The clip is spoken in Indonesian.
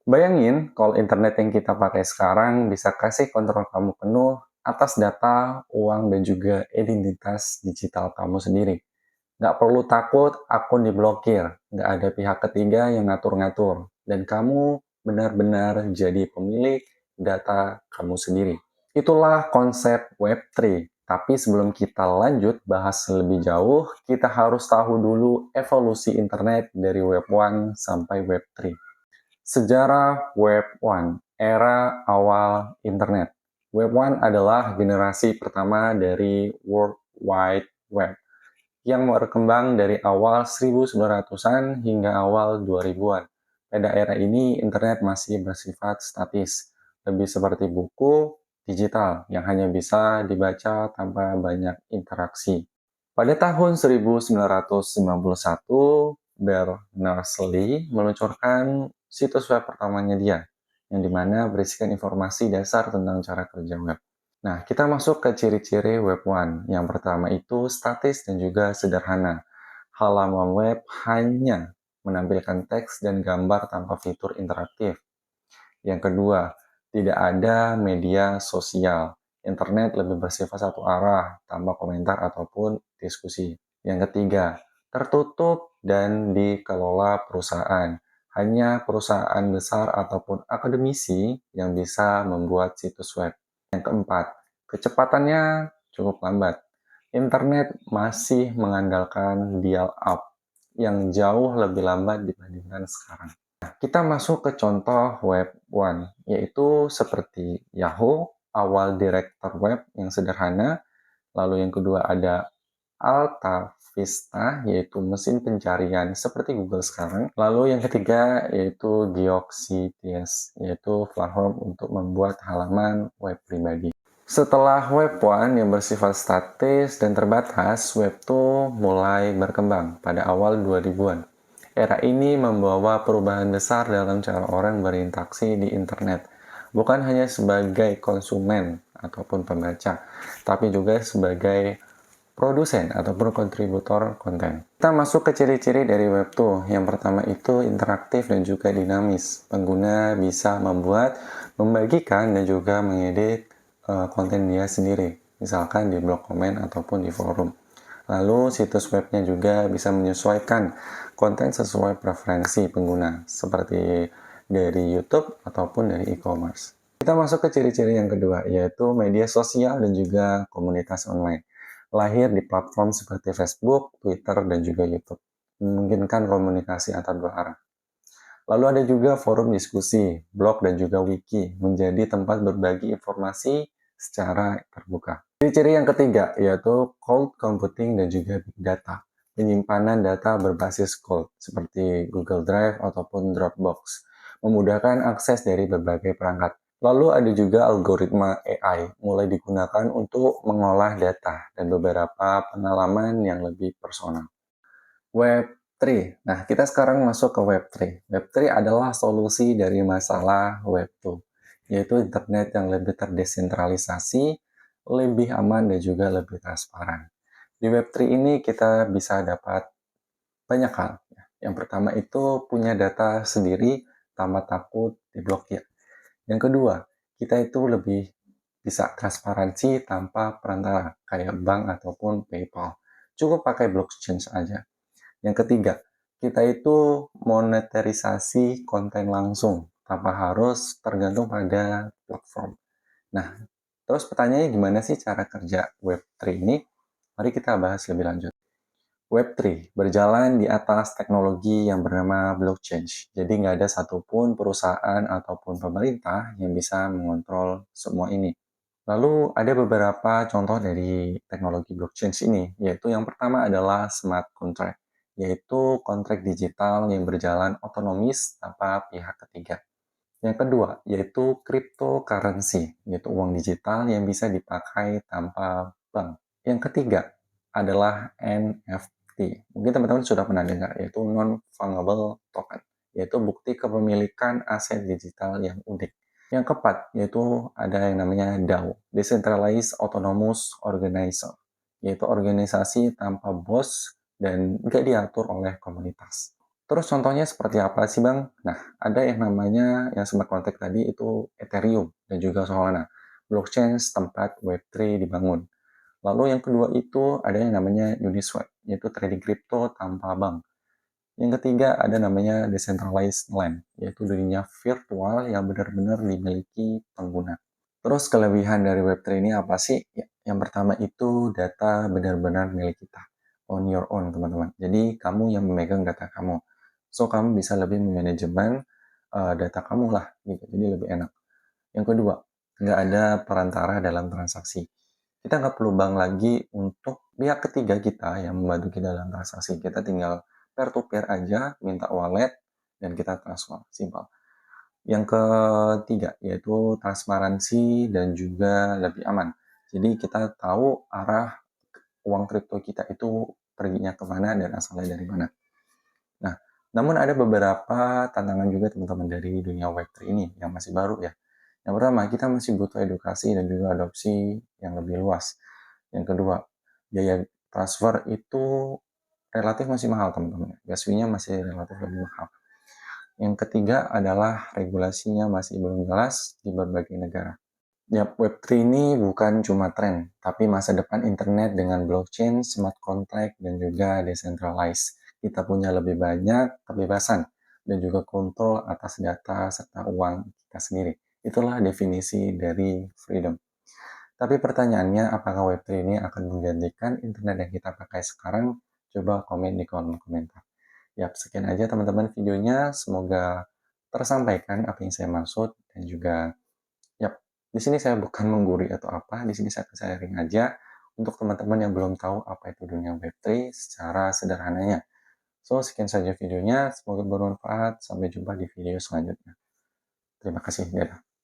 Bayangin kalau internet yang kita pakai sekarang bisa kasih kontrol kamu penuh atas data, uang, dan juga identitas digital kamu sendiri. Nggak perlu takut akun diblokir, nggak ada pihak ketiga yang ngatur-ngatur, dan kamu benar-benar jadi pemilik data kamu sendiri. Itulah konsep Web3. Tapi sebelum kita lanjut bahas lebih jauh, kita harus tahu dulu evolusi internet dari Web 1 sampai Web 3. Sejarah Web 1, era awal internet. Web 1 adalah generasi pertama dari World Wide Web yang berkembang dari awal 1900-an hingga awal 2000-an. Pada era ini, internet masih bersifat statis, lebih seperti buku digital yang hanya bisa dibaca tanpa banyak interaksi. Pada tahun 1991, Berners-Lee meluncurkan situs web pertamanya dia, yang dimana berisikan informasi dasar tentang cara kerja web. Nah, kita masuk ke ciri-ciri Web 1. Yang pertama itu statis dan juga sederhana. Halaman web hanya menampilkan teks dan gambar tanpa fitur interaktif. Yang kedua, tidak ada media sosial. Internet lebih bersifat satu arah, tanpa komentar ataupun diskusi. Yang ketiga, tertutup dan dikelola perusahaan. Hanya perusahaan besar ataupun akademisi yang bisa membuat situs web. Yang keempat, kecepatannya cukup lambat. Internet masih mengandalkan dial-up yang jauh lebih lambat dibandingkan sekarang. Kita masuk ke contoh Web 1, yaitu seperti Yahoo, awal director web yang sederhana. Lalu yang kedua ada Alta Vista, yaitu mesin pencarian seperti Google sekarang. Lalu yang ketiga yaitu Geocities, yaitu platform untuk membuat halaman web pribadi. Setelah Web 1 yang bersifat statis dan terbatas, Web 2 mulai berkembang pada awal 2000-an. Era ini membawa perubahan besar dalam cara orang berinteraksi di internet, bukan hanya sebagai konsumen ataupun pembaca, tapi juga sebagai produsen ataupun kontributor konten. Kita masuk ke ciri-ciri dari Web 2. Yang pertama itu interaktif dan juga dinamis. Pengguna bisa membuat, membagikan, dan juga mengedit konten dia sendiri, misalkan di blog komen ataupun di forum. Lalu situs webnya juga bisa menyesuaikan konten sesuai preferensi pengguna, seperti dari YouTube ataupun dari e-commerce. Kita masuk ke ciri-ciri yang kedua, yaitu media sosial dan juga komunitas online. Lahir di platform seperti Facebook, Twitter, dan juga YouTube. Memungkinkan komunikasi antar dua arah. Lalu ada juga forum diskusi, blog, dan juga wiki, menjadi tempat berbagi informasi secara terbuka. Ciri-ciri yang ketiga yaitu cloud computing dan juga big data. Penyimpanan data berbasis cloud seperti Google Drive ataupun Dropbox, memudahkan akses dari berbagai perangkat. Lalu ada juga algoritma AI, mulai digunakan untuk mengolah data dan beberapa pengalaman yang lebih personal. Web 3. Nah, kita sekarang masuk ke Web 3. Web 3 adalah solusi dari masalah Web 2, yaitu internet yang lebih terdesentralisasi, lebih aman, dan juga lebih transparan. Di Web 3 ini kita bisa dapat banyak hal. Yang pertama itu punya data sendiri tanpa takut diblokir. Yang kedua, kita itu lebih bisa transparansi tanpa perantara, kayak bank ataupun PayPal. Cukup pakai blockchain saja. Yang ketiga, kita itu monetarisasi konten langsung tanpa harus tergantung pada platform. Nah, terus pertanyaannya gimana sih cara kerja Web3 ini? Mari kita bahas lebih lanjut. Web3 berjalan di atas teknologi yang bernama blockchain. Jadi nggak ada satupun perusahaan ataupun pemerintah yang bisa mengontrol semua ini. Lalu ada beberapa contoh dari teknologi blockchain ini, yaitu yang pertama adalah smart contract, yaitu kontrak digital yang berjalan otonomis tanpa pihak ketiga. Yang kedua, yaitu cryptocurrency, yaitu uang digital yang bisa dipakai tanpa bank. Yang ketiga adalah NFT. Mungkin teman-teman sudah pernah dengar, yaitu non-fungible token, yaitu bukti kepemilikan aset digital yang unik. Yang keempat, yaitu ada yang namanya DAO, Decentralized Autonomous Organizer, yaitu organisasi tanpa bos dan nggak diatur oleh komunitas. Terus contohnya seperti apa sih Bang? Nah, ada yang namanya yang smart contract tadi itu Ethereum dan juga Solana. Blockchain tempat Web3 dibangun. Lalu yang kedua itu ada yang namanya Uniswap, yaitu trading crypto tanpa bank. Yang ketiga ada namanya decentralized land, yaitu dunia virtual yang benar-benar dimiliki pengguna. Terus kelebihan dari Web3 ini apa sih? Ya, yang pertama itu data benar-benar milik kita. On your own, teman-teman. Jadi kamu yang memegang data kamu. So, kamu bisa lebih memanajemen data kamu lah. Gitu. Jadi lebih enak. Yang kedua, nggak ada perantara dalam transaksi. Kita nggak perlu bank lagi untuk pihak ketiga kita yang membantu kita dalam transaksi. Kita tinggal peer-to-peer aja, minta wallet, dan kita transfer. Simpel. Yang ketiga, yaitu transparansi dan juga lebih aman. Jadi kita tahu arah uang kripto kita itu perginya kemana dan asalnya dari mana. Nah, namun ada beberapa tantangan juga teman-teman dari dunia Web3 ini yang masih baru ya. Yang pertama, kita masih butuh edukasi dan juga adopsi yang lebih luas. Yang kedua, biaya transfer itu relatif masih mahal teman-teman. Gas fee-nya masih relatif lebih mahal. Yang ketiga adalah regulasinya masih belum jelas di berbagai negara. Ya, Web3 ini bukan cuma tren, tapi masa depan internet dengan blockchain, smart contract, dan juga decentralized. Kita punya lebih banyak kebebasan dan juga kontrol atas data serta uang kita sendiri. Itulah definisi dari freedom. Tapi pertanyaannya, apakah Web3 ini akan menggantikan internet yang kita pakai sekarang? Coba komen di kolom komentar. Ya, sekian aja teman-teman videonya. Semoga tersampaikan apa yang saya maksud dan juga ya, di sini saya bukan menggurui atau apa, di sini saya sharing aja untuk teman-teman yang belum tahu apa itu dunia Web3 secara sederhananya. So, sekian saja videonya. Semoga bermanfaat. Sampai jumpa di video selanjutnya. Terima kasih. Dadah.